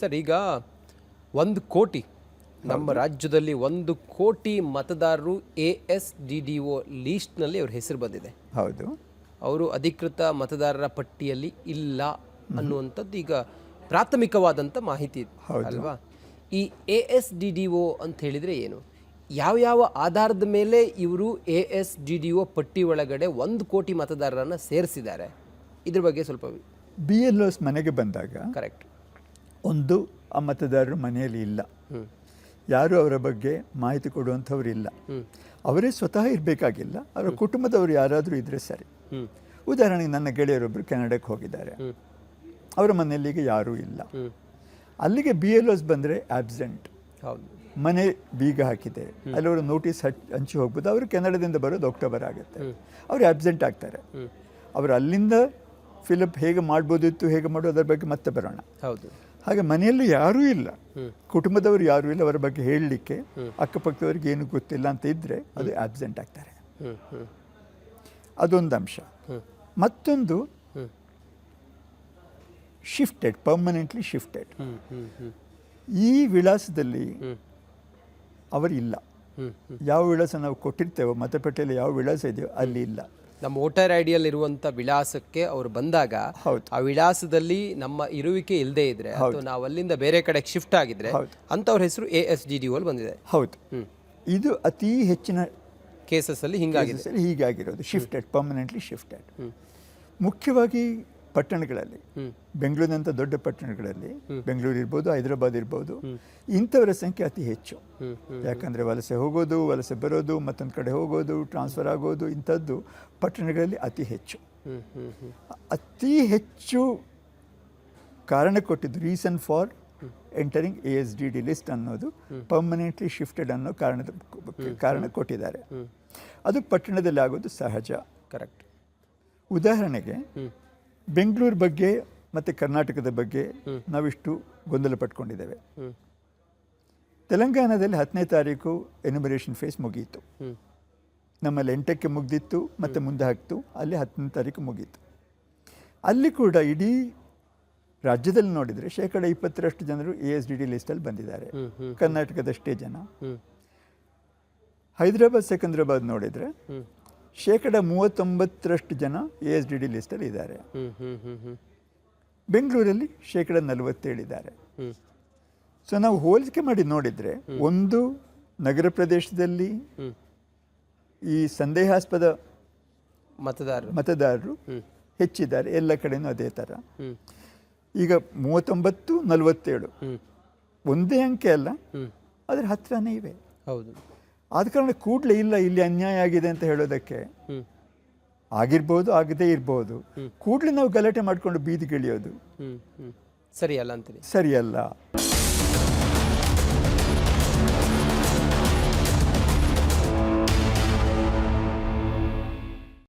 Sir, ಈಗ 1 ಕೋಟಿ ನಮ್ಮ ರಾಜ್ಯದಲ್ಲಿ 1 ಕೋಟಿ ಮತದಾರರು ASDDO ಲೀಸ್ಟ್ನಲ್ಲಿ ಅವ್ರ ಹೆಸರು ಬಂದಿದೆ. ಹೌದು, ಅವರು ಅಧಿಕೃತ ಮತದಾರರ ಪಟ್ಟಿಯಲ್ಲಿ ಇಲ್ಲ ಅನ್ನುವಂಥದ್ದು ಈಗ ಪ್ರಾಥಮಿಕವಾದಂಥ ಮಾಹಿತಿ ಅಲ್ವಾ? ಈ ASDDO ಅಂತ ಹೇಳಿದರೆ ಏನು, ಯಾವ ಆಧಾರದ ಮೇಲೆ ಇವರು ASDDO ಪಟ್ಟಿ ಒಳಗಡೆ 1 ಕೋಟಿ ಮತದಾರರನ್ನು ಸೇರಿಸಿದ್ದಾರೆ, ಇದ್ರ ಬಗ್ಗೆ ಸ್ವಲ್ಪ BLOs ಮನೆಗೆ ಬಂದಾಗ ಕರೆಕ್ಟ್ ಒಂದು ಆ ಮತದಾರರು ಮನೆಯಲ್ಲಿ ಇಲ್ಲ, ಯಾರು ಅವರ ಬಗ್ಗೆ ಮಾಹಿತಿ ಕೊಡುವಂಥವ್ರು ಇಲ್ಲ, ಅವರೇ ಸ್ವತಃ ಇರಬೇಕಾಗಿಲ್ಲ, ಅವರ ಕುಟುಂಬದವರು ಯಾರಾದರೂ ಇದ್ರೆ ಸರಿ. ಉದಾಹರಣೆಗೆ ನನ್ನ ಗೆಳೆಯರೊಬ್ಬರು ಕೆನಡಾಕ್ಕೆ ಹೋಗಿದ್ದಾರೆ, ಅವರ ಮನೆಯಲ್ಲಿಗೆ ಯಾರೂ ಇಲ್ಲ, ಅಲ್ಲಿಗೆ BLOs ಬಂದರೆ ಆಬ್ಸೆಂಟ್, ಮನೆ ಬೀಗ ಹಾಕಿದೆ, ಅಲ್ಲಿ ಅವರು ನೋಟಿಸ್ ಹಂಚಿ ಹೋಗ್ಬೋದು, ಅವರು ಕೆನಡಾದಿಂದ ಬರೋದು ಅಕ್ಟೋಬರ್ ಆಗುತ್ತೆ, ಅವರು ಆಬ್ಸೆಂಟ್ ಆಗ್ತಾರೆ. ಅವರು ಅಲ್ಲಿಂದ ಫಿಲಪ್ ಹೇಗೆ ಮಾಡ್ಬೋದಿತ್ತು, ಹೇಗೆ ಮಾಡೋದು, ಅದರ ಬಗ್ಗೆ ಮತ್ತೆ ಬರೋಣ. ಹೌದು, ಹಾಗೆ ಮನೆಯಲ್ಲಿ ಯಾರೂ ಇಲ್ಲ, ಕುಟುಂಬದವರು ಯಾರೂ ಇಲ್ಲ, ಅವರ ಬಗ್ಗೆ ಹೇಳಲಿಕ್ಕೆ ಅಕ್ಕಪಕ್ಕದವ್ರಿಗೆ ಏನು ಗೊತ್ತಿಲ್ಲ ಅಂತ ಇದ್ದರೆ ಅದು ಆಬ್ಸೆಂಟ್ ಆಗ್ತಾರೆ. ಅದೊಂದು ಅಂಶ. ಮತ್ತೊಂದು ಶಿಫ್ಟೆಡ್, ಪರ್ಮನೆಂಟ್ಲಿ ಶಿಫ್ಟೆಡ್. ಈ ವಿಳಾಸದಲ್ಲಿ ಅವರಿಲ್ಲ. ಯಾವ ವಿಳಾಸ ನಾವು ಕೊಟ್ಟಿರ್ತೇವೋ, ಮತಪಟ್ಟಿಯಲ್ಲಿ ಯಾವ ವಿಳಾಸ ಇದೆಯೋ ಅಲ್ಲಿ ಇಲ್ಲ. ನಮ್ಮ ವೋಟರ್ ಐಡಿಯಲ್ಲಿ ಇರುವಂಥ ವಿಳಾಸಕ್ಕೆ ಅವರು ಬಂದಾಗ ಆ ವಿಳಾಸದಲ್ಲಿ ನಮ್ಮ ಇರುವಿಕೆ ಇಲ್ಲದೆ ಇದ್ರೆ, ಅಥವಾ ನಾವು ಅಲ್ಲಿಂದ ಬೇರೆ ಕಡೆಗೆ ಶಿಫ್ಟ್ ಆಗಿದ್ರೆ ಅಂಥವ್ರ ಹೆಸರು ASDDO ಅಲ್ಲಿ ಬಂದಿದೆ. ಹೌದು, ಇದು ಅತಿ ಹೆಚ್ಚಿನ ಕೇಸಸ್ ಅಲ್ಲಿ ಹೀಗಾಗಿರೋದು, ಶಿಫ್ಟೆಡ್, ಪರ್ಮನೆಂಟ್ಲಿ ಶಿಫ್ಟೆಡ್. ಮುಖ್ಯವಾಗಿ ಪಟ್ಟಣಗಳಲ್ಲಿ, ಬೆಂಗಳೂರಿನಂಥ ದೊಡ್ಡ ಪಟ್ಟಣಗಳಲ್ಲಿ, ಬೆಂಗಳೂರು ಇರ್ಬೋದು, ಹೈದರಾಬಾದ್ ಇರ್ಬೋದು, ಇಂಥವರ ಸಂಖ್ಯೆ ಅತಿ ಹೆಚ್ಚು. ಯಾಕಂದರೆ ವಲಸೆ ಹೋಗೋದು, ವಲಸೆ ಬರೋದು, ಮತ್ತೊಂದು ಕಡೆ ಹೋಗೋದು, ಟ್ರಾನ್ಸ್ಫರ್ ಆಗೋದು, ಇಂಥದ್ದು ಪಟ್ಟಣಗಳಲ್ಲಿ ಅತಿ ಹೆಚ್ಚು. ಅತಿ ಹೆಚ್ಚು ಕಾರಣ ಕೊಟ್ಟಿದ್ದು, reason for entering ASDD list ಅನ್ನೋದು ಪರ್ಮನೆಂಟ್ಲಿ ಶಿಫ್ಟೆಡ್ ಅನ್ನೋ ಕಾರಣ ಕೊಟ್ಟಿದ್ದಾರೆ. ಅದು ಪಟ್ಟಣದಲ್ಲಿ ಆಗೋದು ಸಹಜ. ಕರೆಕ್ಟ್. ಉದಾಹರಣೆಗೆ ಬೆಂಗಳೂರು ಬಗ್ಗೆ ಮತ್ತು ಕರ್ನಾಟಕದ ಬಗ್ಗೆ ನಾವಿಷ್ಟು ಗೊಂದಲ ಪಟ್ಕೊಂಡಿದ್ದೇವೆ. ತೆಲಂಗಾಣದಲ್ಲಿ 10ನೇ ತಾರೀಕು ಎನ್ಯುಮರೇಷನ್ ಫೇಸ್ ಮುಗಿಯಿತು, ನಮ್ಮಲ್ಲಿ 8ಕ್ಕೆ ಮುಗಿದಿತ್ತು, ಮತ್ತು ಮುಂದೆ ಹಾಕ್ತು, ಅಲ್ಲಿ 10ನೇ ತಾರೀಕು ಮುಗೀತು. ಅಲ್ಲಿ ಕೂಡ ಇಡೀ ರಾಜ್ಯದಲ್ಲಿ ನೋಡಿದರೆ 20% ಜನರು ASDD ಲಿಸ್ಟಲ್ಲಿ ಬಂದಿದ್ದಾರೆ, ಕರ್ನಾಟಕದಷ್ಟೇ ಜನ. ಹೈದರಾಬಾದ್, ಸಿಕಂದ್ರಾಬಾದ್ ನೋಡಿದರೆ 39% ಜನ ASDD ಲಿಸ್ಟಲ್ಲಿ ಇದ್ದಾರೆ. ಬೆಂಗಳೂರಲ್ಲಿ 47% ಇದ್ದಾರೆ. ಸೊ ನಾವು ಹೋಲಿಕೆ ಮಾಡಿ ನೋಡಿದರೆ, ಒಂದು ನಗರ ಪ್ರದೇಶದಲ್ಲಿ ಈ ಸಂದೇಹಾಸ್ಪದ ಮತದಾರರು ಹೆಚ್ಚಿದ್ದಾರೆ, ಎಲ್ಲ ಕಡೆನೂ ಅದೇ ಥರ. ಈಗ 39-47 ಒಂದೇ ಅಂಕೆ ಅಲ್ಲ, ಅದರ ಹತ್ರನೇ ಇವೆ. ಹೌದು, ಆದ ಕಾರಣ ಕೂಡಲೇ ಇಲ್ಲ, ಇಲ್ಲಿ ಅನ್ಯಾಯ ಆಗಿದೆ ಅಂತ ಹೇಳೋದಕ್ಕೆ ಆಗಿರ್ಬೋದು, ಆಗದೇ ಇರ್ಬೋದು, ಕೂಡಲೇ ನಾವು ಗಲಾಟೆ ಮಾಡಿಕೊಂಡು ಬೀದಿಗಿಳಿಯೋದು ಸರಿಯಲ್ಲ ಅಂತೀನಿ. ಸರಿಯಲ್ಲ.